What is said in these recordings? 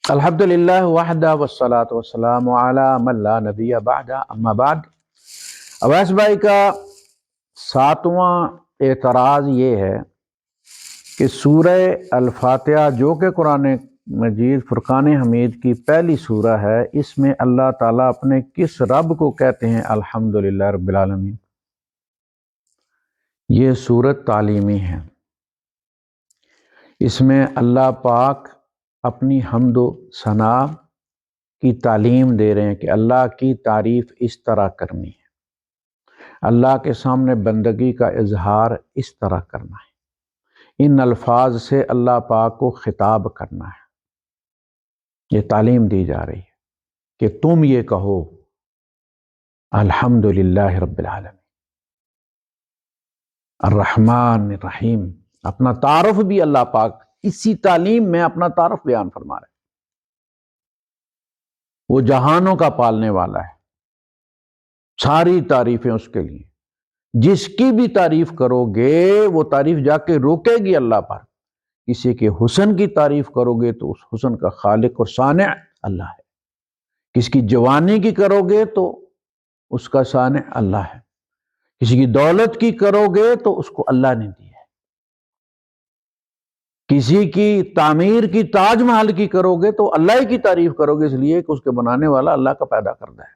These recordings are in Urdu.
الحمدللہ وحدہ والصلاۃ والسلام علی من لا نبی بعد اما بعد۔ اویس بھائی کا 7واں اعتراض یہ ہے کہ سورہ الفاتحہ جو کہ قرآن مجید فرقان حمید کی پہلی سورہ ہے، اس میں اللہ تعالیٰ اپنے کس رب کو کہتے ہیں الحمدللہ رب العالمین؟ یہ سورت تعلیمی ہے، اس میں اللہ پاک اپنی حمد و ثنا کی تعلیم دے رہے ہیں کہ اللہ کی تعریف اس طرح کرنی ہے، اللہ کے سامنے بندگی کا اظہار اس طرح کرنا ہے، ان الفاظ سے اللہ پاک کو خطاب کرنا ہے۔ یہ تعلیم دی جا رہی ہے کہ تم یہ کہو الحمدللہ رب العالمین الرحمن الرحیم۔ اپنا تعارف بھی اللہ پاک اسی تعلیم میں اپنا تعارف بیان فرما رہے ہیں۔ وہ جہانوں کا پالنے والا ہے، ساری تعریفیں اس کے لیے، جس کی بھی تعریف کرو گے وہ تعریف جا کے روکے گی اللہ پر۔ کسی کے حسن کی تعریف کرو گے تو اس حسن کا خالق اور صانع اللہ ہے، کسی کی جوانی کی کرو گے تو اس کا صانع اللہ ہے، کسی کی دولت کی کرو گے تو اس کو اللہ نے دی ہے، کسی کی تعمیر کی تاج محل کی کرو گے تو اللہ ہی کی تعریف کرو گے، اس لیے کہ اس کے بنانے والا اللہ کا پیدا کردہ ہے،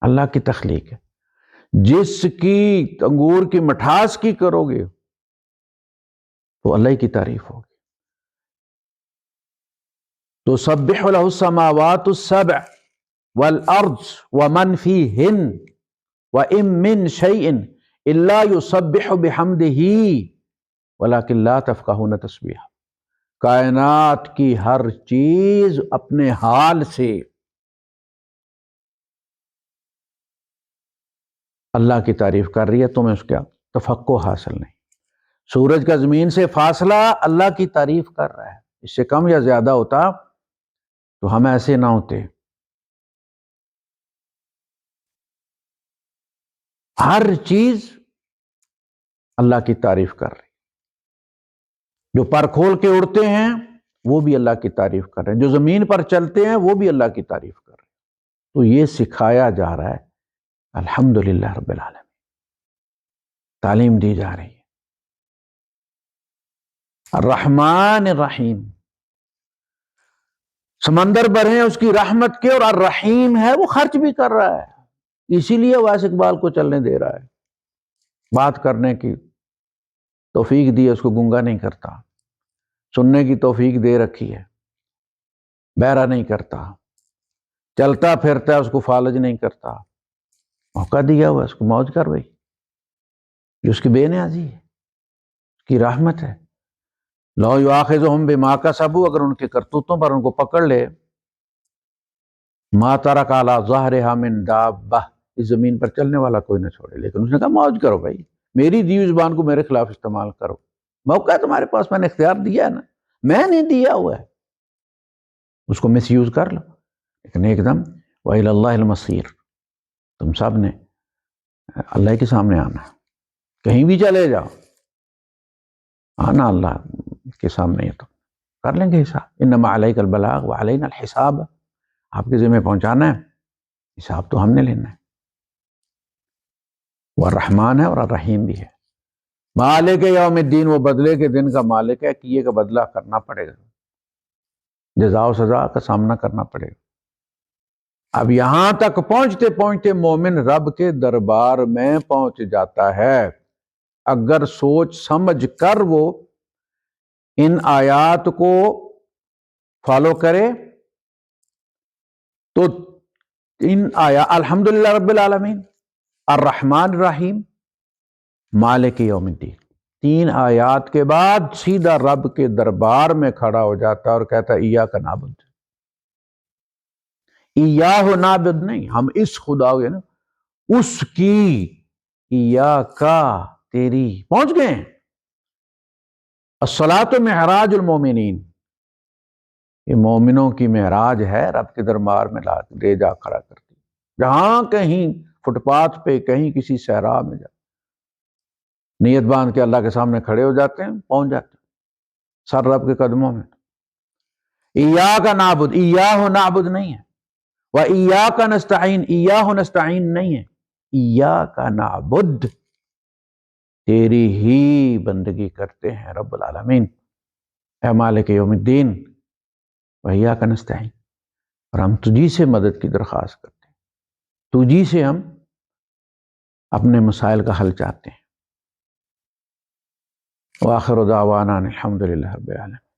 اللہ کی تخلیق ہے۔ جس کی انگور کی مٹھاس کی کرو گے تو اللہ ہی کی تعریف ہوگی۔ تو سبح لہ السماوات السبع والارض ومن فیہن وَإِن مِّن شَيْءٍ إِلَّا يُسَبِّحُ بِحَمْدِهِ وَلَكِن لَا تَفْقَهُونَ تَسْبِيحَهُ۔ کائنات کی ہر چیز اپنے حال سے اللہ کی تعریف کر رہی ہے، تمہیں اس کا تفقع حاصل نہیں۔ سورج کا زمین سے فاصلہ اللہ کی تعریف کر رہا ہے، اس سے کم یا زیادہ ہوتا تو ہم ایسے نہ ہوتے۔ ہر چیز اللہ کی تعریف کر رہی، جو پر کھول کے اڑتے ہیں وہ بھی اللہ کی تعریف کر رہے ہیں، جو زمین پر چلتے ہیں وہ بھی اللہ کی تعریف کر رہے ہیں۔ تو یہ سکھایا جا رہا ہے الحمدللہ رب العالمین، تعلیم دی جا رہی ہے۔ الرحمن الرحیم، سمندر بھر ہیں اس کی رحمت کے، اور الرحیم ہے وہ خرچ بھی کر رہا ہے، اسی لیے واسع اقبال کو چلنے دے رہا ہے، بات کرنے کی توفیق دی ہے، اس کو گنگا نہیں کرتا، سننے کی توفیق دے رکھی ہے، بہرا نہیں کرتا، چلتا پھرتا ہے اس کو فالج نہیں کرتا، موقع دیا ہوا اس کو موج کر بھائی، جو اس کی بے نیازی ہے، اس کی رحمت ہے۔ لو یؤاخذہم بما کسبوا، اگر ان کے کرتوتوں پر ان کو پکڑ لے، ما ترک علی ظہرہا من دابہ، اس زمین پر چلنے والا کوئی نہ چھوڑے، لیکن اس نے کہا موج کرو بھائی، میری دی ہوئی زبان کو میرے خلاف استعمال کرو، موقع ہے تمہارے پاس، میں نے اختیار دیا ہے نا، میں نے دیا ہوا ہے، اس کو مس یوز کر لو، لیکن ایک دم وَإِلَى اللَّهِ الْمَصِيرُ، تم سب نے اللہ کے سامنے آنا ہے، کہیں بھی چلے جاؤ آنا اللہ کے سامنے ہے، تو کر لیں گے حساب، انما علیک البلاغ وعلینا الحساب، آپ کے ذمہ پہنچانا ہے، حساب تو ہم نے لینا ہے۔ وہ الرحمن ہے اور الرحیم بھی ہے، مالک یوم الدین، وہ بدلے کے دن کا مالک ہے، کیے کا بدلہ کرنا پڑے گا، جزا و سزا کا سامنا کرنا پڑے گا۔ اب یہاں تک پہنچتے پہنچتے مومن رب کے دربار میں پہنچ جاتا ہے، اگر سوچ سمجھ کر وہ ان آیات کو فالو کرے تو ان الحمدللہ رب العالمین، الرحمن الرحیم، مالک یوم الدین، 3 آیات کے بعد سیدھا رب کے دربار میں کھڑا ہو جاتا ہے اور کہتا ہے ایاک نعبد، ایاہ نعبد نہیں، ہم اس خدا کے نا، اس کی، ایاک تیری، پہنچ گئے ہیں۔ الصلاۃ معراج المومنین، یہ مومنوں کی معراج ہے، رب کے دربار میں لے جا کھڑا کرتی، جہاں کہیں فٹ پاتھ پہ، کہیں کسی صحرا میں جا، نیت باندھ کے اللہ کے سامنے کھڑے ہو جاتے ہیں، پہنچ جاتے ہیں سر رب کے قدموں میں۔ ایاک نعبد، ایاہ نعبد نہیں ہے، وَإِيَّاكَ نَسْتَعِينُ، ایاہ نستعین نہیں ہے، ایاک نعبد، تیری ہی بندگی کرتے ہیں رب العالمین، اے مالک یوم الدین، وَإِيَّاكَ نَسْتَعِينُ، اور ہم تجھی سے مدد کی درخواست کرتے ہیں، تجھی سے ہم اپنے مسائل کا حل چاہتے ہیں۔ وآخر دعوانا الحمدللہ رب العالمین۔